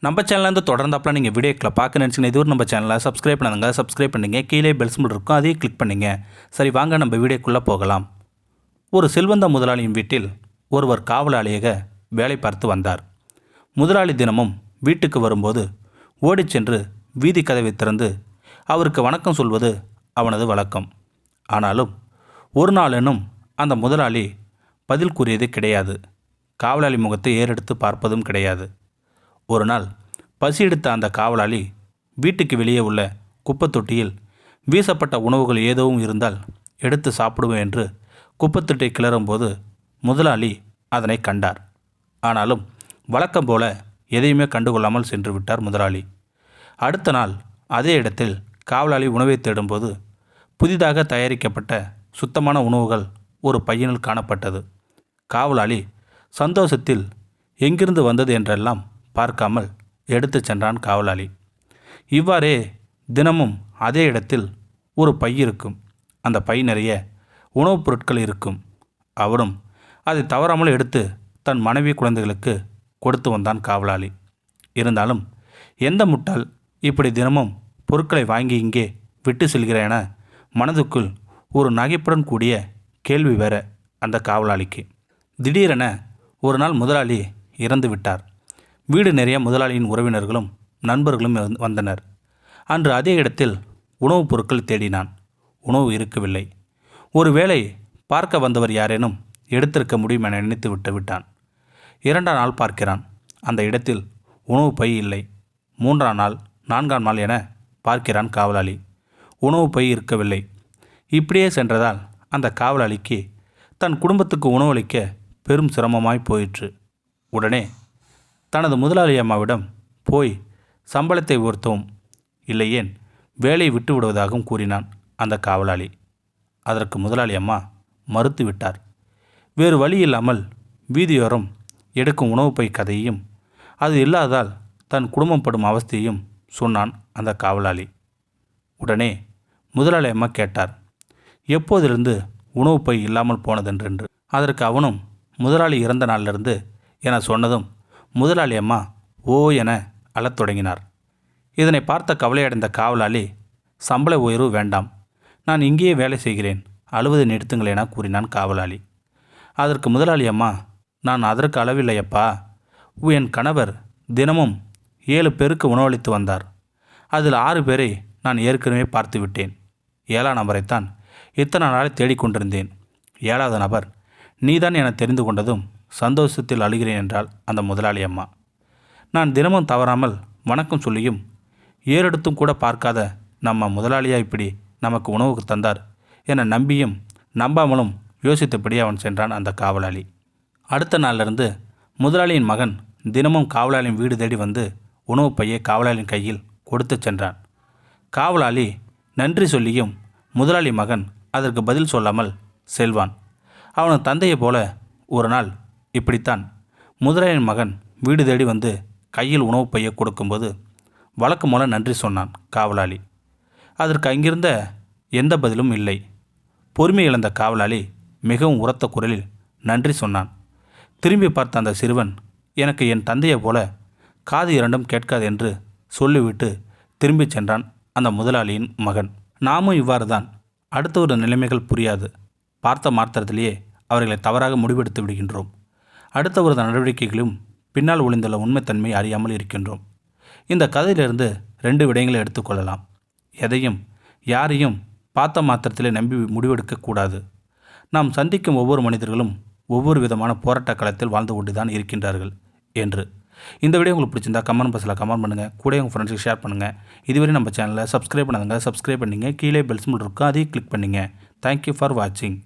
நம்ம சேனல்லேருந்து தொடர்ந்தாப்பில் நீங்கள் வீடியோக்களை பார்க்க நினச்சிங்கன்னா இதுவரை நம்ம சேனலை சப்ஸ்கிரைப் பண்ணுங்க. சப்ஸ்கிரைப் பண்ணிங்க. கீழே பெல் சிம்பிள் இருக்கும், அதையும் கிளிக் பண்ணிங்க. சரி, வாங்க நம்ம வீடியோக்குள்ளே போகலாம். ஒரு செல்வந்த முதலாளியின் வீட்டில் ஒருவர் காவலாளியாக வேலை பார்த்து வந்தார். முதலாளி தினமும் வீட்டுக்கு வரும்போது ஓடிச் சென்று வீதி கதவை திறந்து அவருக்கு வணக்கம் சொல்வது அவனது வழக்கம். ஆனாலும் ஒரு நாளெனும் அந்த முதலாளி பதில் கூறியது கிடையாது. காவலாளி முகத்தை ஏறெடுத்து பார்ப்பதும் கிடையாது. ஒரு நாள் பசி எடுத்த அந்த காவலாளி வீட்டுக்கு வெளியே உள்ள குப்பை தொட்டியில் வீசப்பட்ட உணவுகள் ஏதோவும் இருந்தால் எடுத்து சாப்பிடுவேன் என்று குப்பைத்தொட்டியை கிளறும்போது முதலாளி அதனை கண்டார். ஆனாலும் வழக்கம் போல எதையுமே கண்டுகொள்ளாமல் சென்று விட்டார் முதலாளி. அடுத்த நாள் அதே இடத்தில் காவலாளி உணவை தேடும்போது புதிதாக தயாரிக்கப்பட்ட சுத்தமான உணவுகள் ஒரு பையனில் காணப்பட்டது. காவலாளி சந்தோஷத்தில் எங்கிருந்து வந்தது என்றெல்லாம் பார்க்காமல் எடுத்து சென்றான் காவலாளி. இவ்வாறே தினமும் அதே இடத்தில் ஒரு பை இருக்கும். அந்த பை நிறைய உணவுப் பொருட்கள் இருக்கும். அவரும் அதை தவறாமல் எடுத்து தன் மனைவி குழந்தைகளுக்கு கொடுத்து வந்தான் காவலாளி. இருந்தாலும் எந்த முட்டாள் இப்படி தினமும் பொருட்களை வாங்கி இங்கே விட்டு செல்கிறேன் என மனதுக்குள் ஒரு நகைப்புடன் கூடிய கேள்வி வேற அந்த காவலாளிக்கு. திடீரென ஒரு நாள் முதலாளி இறந்து விட்டார். வீடு நிறைய முதலாளியின் உறவினர்களும் நண்பர்களும் வந்தனர். அன்று அதே இடத்தில் உணவுப் பொருட்கள் தேடினான். உணவு இருக்கவில்லை. ஒருவேளை பார்க்க வந்தவர் யாரேனும் எடுத்திருக்க முடியும் என நினைத்து விட்டான். 2ஆம் நாள் பார்க்கிறான். அந்த இடத்தில் உணவு பை இல்லை. 3ஆம் நாள் 4ஆம் நாள் என பார்க்கிறான் காவலாளி. உணவு பை இருக்கவில்லை. இப்படியே சென்றதால் அந்த காவலாளிக்கு தன் குடும்பத்துக்கு உணவளிக்க பெரும் சிரமமாய் போயிற்று. உடனே தனது முதலாளி அம்மாவிடம் போய் சம்பளத்தை உயர்த்தவும், இல்லையேன் வேலையை விட்டு விடுவதாகவும் கூறினான் அந்த காவலாளி. அதற்கு முதலாளி அம்மா மறுத்து விட்டார். வேறு வழி இல்லாமல் வீதியோரம் எடுக்கும் உணவு பை கதையையும் அது இல்லாததால் தன் குடும்பம் படும் அவஸ்தையையும் சொன்னான் அந்த காவலாளி. உடனே முதலாளி அம்மா கேட்டார், எப்போதிலிருந்து உணவு பை இல்லாமல் போனதென்று. அதற்கு அவனும் முதலாளி இறந்த நாளிலிருந்து என சொன்னதும் முதலாளி அம்மா ஓ என அழத் தொடங்கினார். இதனை பார்த்த கவலையடைந்த காவலாளி, சம்பள உயர்வு வேண்டாம், நான் இங்கேயே வேலை செய்கிறேன், அழுவதை நிறுத்துங்கள் என கூறினான் காவலாளி. அதற்கு முதலாளி அம்மா, நான் அதற்கு அளவில்லையப்பா, என் கணவர் தினமும் 7 பேருக்கு உணவளித்து வந்தார். அதில் 6 பேரை நான் ஏற்கனவே பார்த்து விட்டேன். 7ஆம் நபரைத்தான் இத்தனை நாளை தேடிக்கொண்டிருந்தேன். 7வது நபர் நீதான் என தெரிந்து கொண்டதும் சந்தோஷத்தில் அழுகிறேன் என்றாள் அந்த முதலாளி அம்மா. நான் தினமும் தவறாமல் வணக்கம் சொல்லியும் ஏறெடுத்தும் கூட பார்க்காத நம்ம முதலாளியா இப்படி நமக்கு உணவுக்கு தந்தார் என நம்பியும் நம்பாமலும் யோசித்தபடி அவன் சென்றான் அந்த காவலாளி. அடுத்த நாளிலிருந்து முதலாளியின் மகன் தினமும் காவலாளியின் வீடு தேடி வந்து உணவு பையை காவலாளியின் கையில் கொடுத்து சென்றான். காவலாளி நன்றி சொல்லியும் முதலாளி மகன் அதற்கு பதில் சொல்லாமல் செல்வான். அவனது தந்தையை போல ஒரு நாள் இப்படித்தான் முதலாளியின் மகன் வீடு தேடி வந்து கையில் உணவு பையை கொடுக்கும்போது வழக்கம் போல நன்றி சொன்னான் காவலாளி. அதற்கு அங்கிருந்த எந்த பதிலும் இல்லை. பொறுமை இழந்த காவலாளி மிகவும் உரத்த குரலில் நன்றி சொன்னான். திரும்பி பார்த்த அந்த சிறுவன், எனக்கு என் தந்தையை போல காது 2ம் கேட்காது என்று சொல்லிவிட்டு திரும்பிச் சென்றான் அந்த முதலாளியின் மகன். நாமும் இவ்வாறு தான். அடுத்த ஒரு நிலைமைகள் புரியாது பார்த்த மாத்திரத்திலேயே அவர்களை தவறாக முடிவெடுத்து விடுகின்றோம். அடுத்த ஒரு நடவடிக்கைகளும் பின்னால் ஒளிந்துள்ள உண்மைத்தன்மை அறியாமல் இருக்கின்றோம். இந்த கதையிலிருந்து 2 விடயங்களை எடுத்துக்கொள்ளலாம். எதையும் யாரையும் பார்த்த மாத்திரத்திலே நம்பி முடிவெடுக்கக்கூடாது. நாம் சந்திக்கும் ஒவ்வொரு மனிதர்களும் ஒவ்வொரு விதமான போராட்ட களத்தில் வாழ்ந்து கொண்டு தான் இருக்கின்றார்கள் என்று. இந்த வீடியோ உங்களுக்கு பிடிச்சிருந்தா கமெண்ட் பாக்ஸில் கமெண்ட் பண்ணுங்கள். கூட உங்கள் ஃப்ரெண்ட்ஸுக்கு ஷேர் பண்ணுங்கள். இதுவரை நம்ம சேனலை சப்ஸ்கிரைப் பண்ணாதுங்க, சப்ஸ்கிரைப் பண்ணிங்க. கீழே பெல் சிம்பிள் இருக்கும், அதையும் கிளிக் பண்ணிங்க. தேங்க்யூ ஃபார் வாட்சிங்.